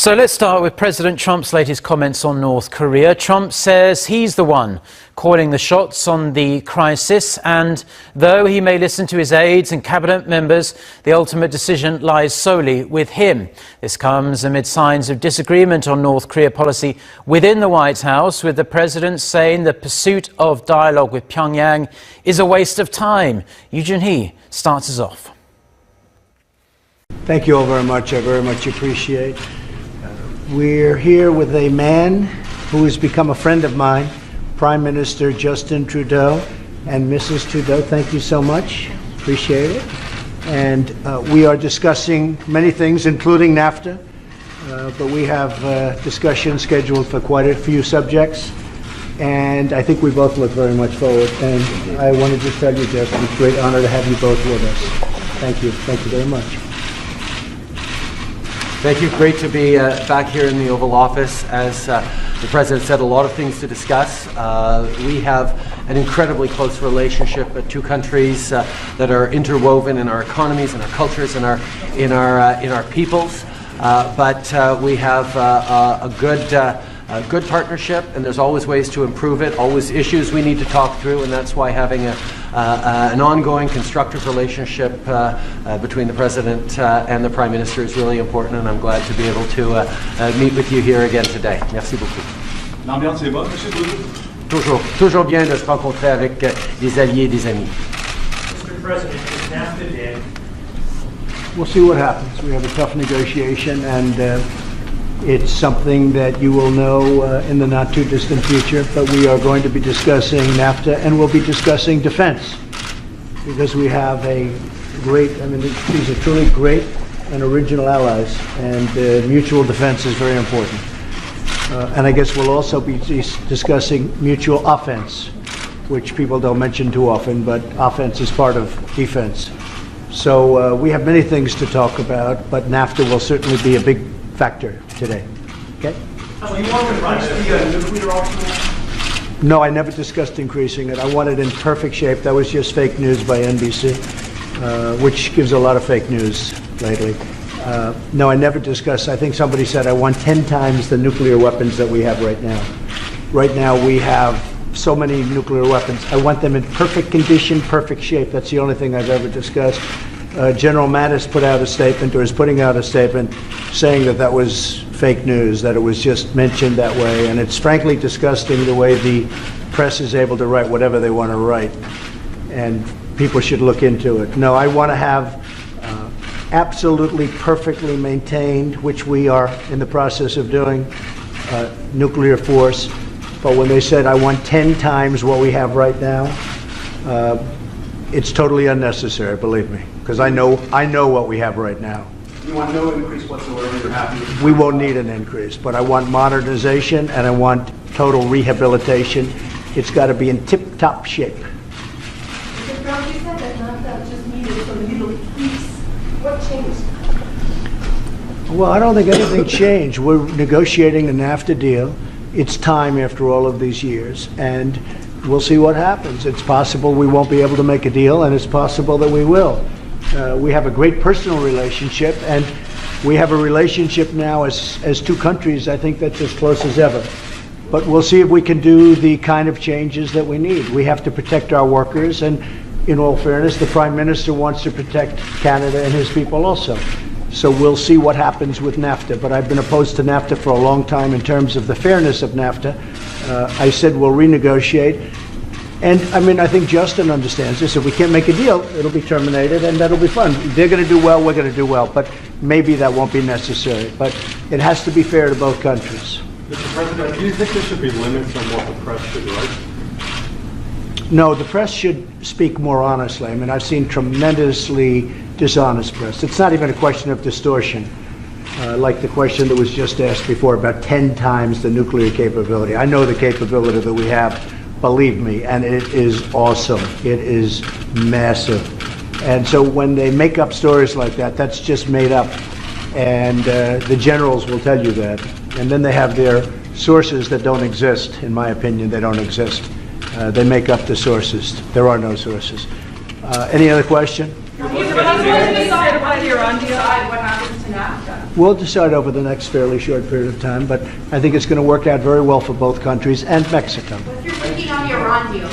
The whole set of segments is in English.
So let's start with President Trump's latest comments on North Korea. Trump says he's the one calling the shots on the crisis, and though he may listen to his aides and cabinet members, the ultimate decision lies solely with him. This comes amid signs of disagreement on North Korea policy within the White House, with the president saying the pursuit of dialogue with Pyongyang is a waste of time. Eugene He starts us off. Thank you all very much. I very much appreciate. We're here with a man who has become a friend of mine, Prime Minister Justin Trudeau and Mrs. Trudeau. Thank you so much. Appreciate it. And we are discussing many things, including NAFTA, but we have discussions scheduled for quite a few subjects. And I think we both look very much forward. And I want to just tell you, Justin, it's a great honor to have you both with us. Thank you. Thank you very much. Thank you. Great to be back here in the Oval Office. As the President said, a lot of things to discuss. We have an incredibly close relationship with two countries that are interwoven in our economies, in our cultures, in our peoples. But we have a good partnership, and there's always ways to improve it, always issues we need to talk through, and that's why having an ongoing constructive relationship between the President and the Prime Minister is really important, and I'm glad to be able to meet with you here again today. Merci beaucoup. L'ambiance est bonne, Monsieur Trudeau? Toujours bien de se rencontrer avec des alliés et des amis. Mr. President, is NAFTA dead? We'll see what happens. We have a tough negotiation, and it's something that you will know in the not too distant future, but we are going to be discussing NAFTA, and we'll be discussing defense, because we have a great, these are truly great and original allies, and mutual defense is very important. And I guess we'll also be discussing mutual offense, which people don't mention too often, but offense is part of defense. So we have many things to talk about, but NAFTA will certainly be a big factor today. Okay? So you want to increase the nuclear arsenal? No, I never discussed increasing it. I want it in perfect shape. That was just fake news by NBC, which gives a lot of fake news lately. No, I never discussed. I think somebody said I want 10 times the nuclear weapons that we have right now. Right now we have so many nuclear weapons. I want them in perfect condition, perfect shape. That's the only thing I've ever discussed. General Mattis put out a statement, or is putting out a statement, saying that that was fake news, that it was just mentioned that way, and it's frankly disgusting the way the press is able to write whatever they want to write, and people should look into it. No, I want to have absolutely perfectly maintained, which we are in the process of doing, nuclear force, but when they said I want 10 times what we have right now, it's totally unnecessary, believe me, because I know what we have right now. You want no increase whatsoever? You're happy with We won't need an increase, but I want modernization and I want total rehabilitation. It's got to be in tip-top shape. Mr. Trump, you said that NAFTA just needed for the Middle East. What changed? Well, I don't think anything changed. We're negotiating a NAFTA deal. It's time after all of these years, and we'll see what happens. It's possible we won't be able to make a deal, and it's possible that we will. We have a great personal relationship, and we have a relationship now as two countries, I think that's as close as ever. But we'll see if we can do the kind of changes that we need. We have to protect our workers, and in all fairness, the Prime Minister wants to protect Canada and his people also. So we'll see what happens with NAFTA. But I've been opposed to NAFTA for a long time in terms of the fairness of NAFTA. I said we'll renegotiate. And I think Justin understands this. If we can't make a deal, it'll be terminated, and that'll be fun. They're going to do well, we're going to do well. But maybe that won't be necessary. But it has to be fair to both countries. Mr. President, do you think there should be limits on what the press should write? No, the press should speak more honestly. I've seen tremendously dishonest press. It's not even a question of distortion, like the question that was just asked before about 10 times the nuclear capability. I know the capability that we have. Believe me, and it is awesome. It is massive. And so when they make up stories like that, that's just made up. And the generals will tell you that. And then they have their sources that don't exist. In my opinion, they don't exist. They make up the sources. There are no sources. Any other question? We'll decide over the next fairly short period of time, but I think it's going to work out very well for both countries and Mexico. What's your thinking on the Iran deal?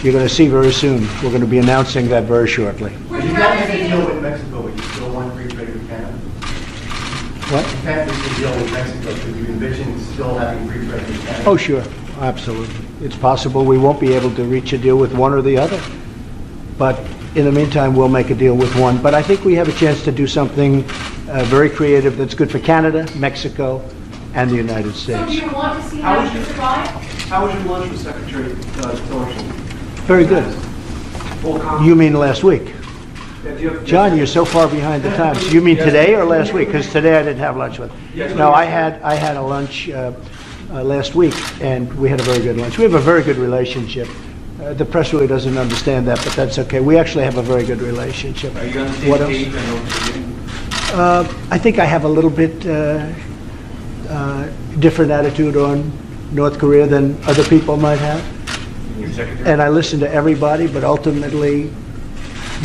You're going to see very soon. We're going to be announcing that very shortly. If you can't make a deal with Mexico, but you still want free trade with Canada? What? You can't make a deal with Mexico, so you envision still having free trade with Canada? Oh, sure. Absolutely. It's possible we won't be able to reach a deal with one or the other. But in the meantime, we'll make a deal with one. But I think we have a chance to do something very creative that's good for Canada, Mexico, and the United States. So do you want to see how you survive? How was your lunch with Secretary Tillerson? Very good. You mean last week? John, you're so far behind the times. You mean today or last week? Because today I didn't have lunch with him. No, I had a lunch last week, and we had a very good lunch. We have a very good relationship. The press really doesn't understand that, but that's okay. We actually have a very good relationship. Are you on the same What else? page on North Korea? I think I have a little bit different attitude on North Korea than other people might have. Your secretary? And I listen to everybody, but ultimately,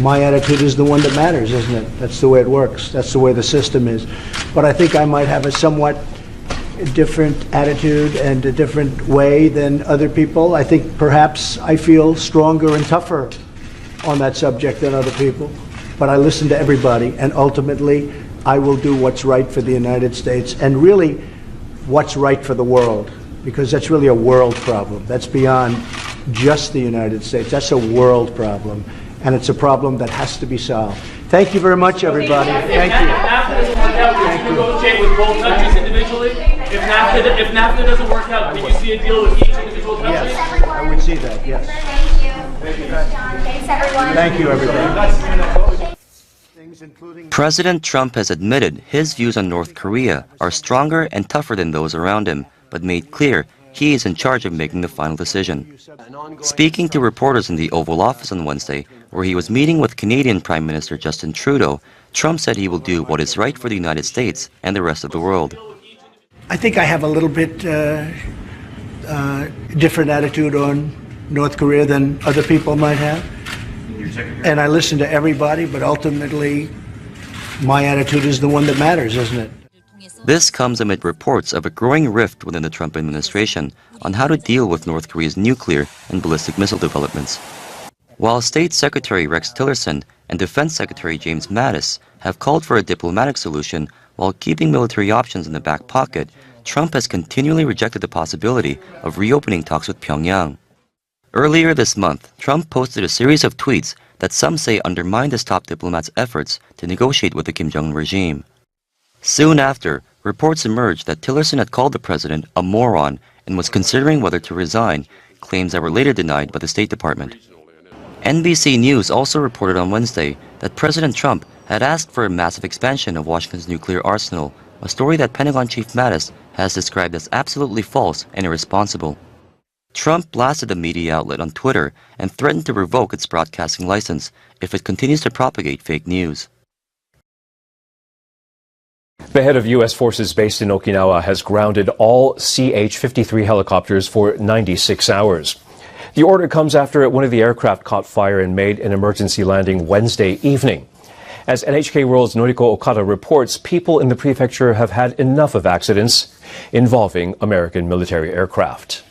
my attitude is the one that matters, isn't it? That's the way it works. That's the way the system is. But I think I might have a somewhat different attitude and a different way than other people. I think perhaps I feel stronger and tougher on that subject than other people. But I listen to everybody, and ultimately, I will do what's right for the United States and really what's right for the world, because that's really a world problem. That's beyond just the United States. That's a world problem, and it's a problem that has to be solved. Thank you very much, everybody. Thank you. If NAFTA doesn't work out, would you negotiate with both countries individually? If NAFTA doesn't work out, can you see a deal with each individual country? Yes, I would see that, yes. Thank you. Thanks, everyone. Thank you, everybody. President Trump has admitted his views on North Korea are stronger and tougher than those around him, but made clear he is in charge of making the final decision. Speaking to reporters in the Oval Office on Wednesday, where he was meeting with Canadian Prime Minister Justin Trudeau, Trump said he will do what is right for the United States and the rest of the world. I think I have a little bit different attitude on North Korea than other people might have. And I listen to everybody, but ultimately, my attitude is the one that matters, isn't it? This comes amid reports of a growing rift within the Trump administration on how to deal with North Korea's nuclear and ballistic missile developments. While State Secretary Rex Tillerson and Defense Secretary James Mattis have called for a diplomatic solution while keeping military options in the back pocket, Trump has continually rejected the possibility of reopening talks with Pyongyang. Earlier this month, Trump posted a series of tweets that some say undermined his top diplomat's efforts to negotiate with the Kim Jong-un regime. Soon after, reports emerged that Tillerson had called the president a moron and was considering whether to resign, claims that were later denied by the State Department. NBC News also reported on Wednesday that President Trump had asked for a massive expansion of Washington's nuclear arsenal, a story that Pentagon Chief Mattis has described as absolutely false and irresponsible. Trump blasted the media outlet on Twitter and threatened to revoke its broadcasting license if it continues to propagate fake news. The head of U.S. forces based in Okinawa has grounded all CH-53 helicopters for 96 hours. The order comes after one of the aircraft caught fire and made an emergency landing Wednesday evening. As NHK World's Noriko Okada reports, people in the prefecture have had enough of accidents involving American military aircraft.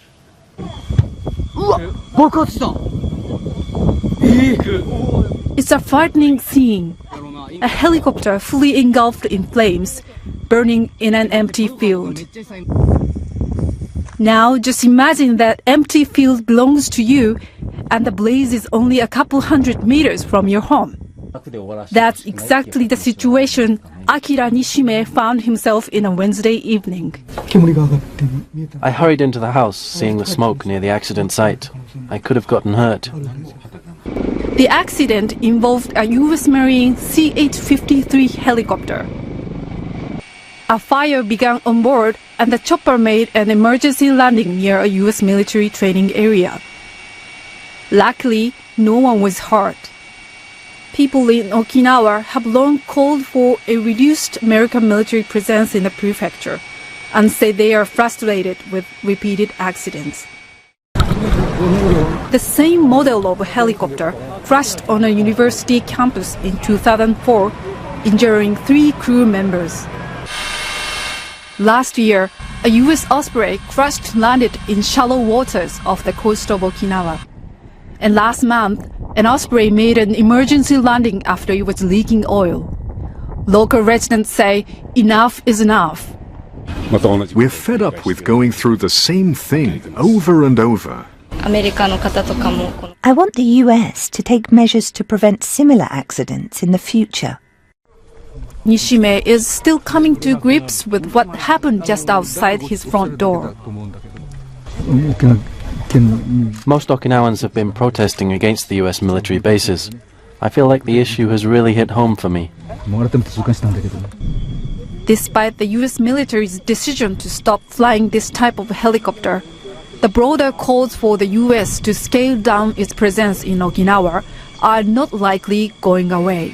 It's a frightening scene. A helicopter fully engulfed in flames, burning in an empty field. Now just imagine that empty field belongs to you and the blaze is only a couple hundred meters from your home. That's exactly the situation Akira Nishime found himself in on Wednesday evening. I hurried into the house, seeing the smoke near the accident site. I could have gotten hurt. The accident involved a U.S. Marine CH-53 helicopter. A fire began on board and the chopper made an emergency landing near a U.S. military training area. Luckily, no one was hurt. People in Okinawa have long called for a reduced American military presence in the prefecture and say they are frustrated with repeated accidents. The same model of helicopter crashed on a university campus in 2004, injuring 3 crew members. Last year, a U.S. Osprey crash-landed in shallow waters off the coast of Okinawa. And last month, an Osprey made an emergency landing after it was leaking oil. Local residents say enough is enough. We're fed up with going through the same thing over and over. I want the US to take measures to prevent similar accidents in the future. Nishime is still coming to grips with what happened just outside his front door. Most Okinawans have been protesting against the US military bases. I feel like the issue has really hit home for me. Despite the US military's decision to stop flying this type of helicopter, the broader calls for the US to scale down its presence in Okinawa are not likely going away.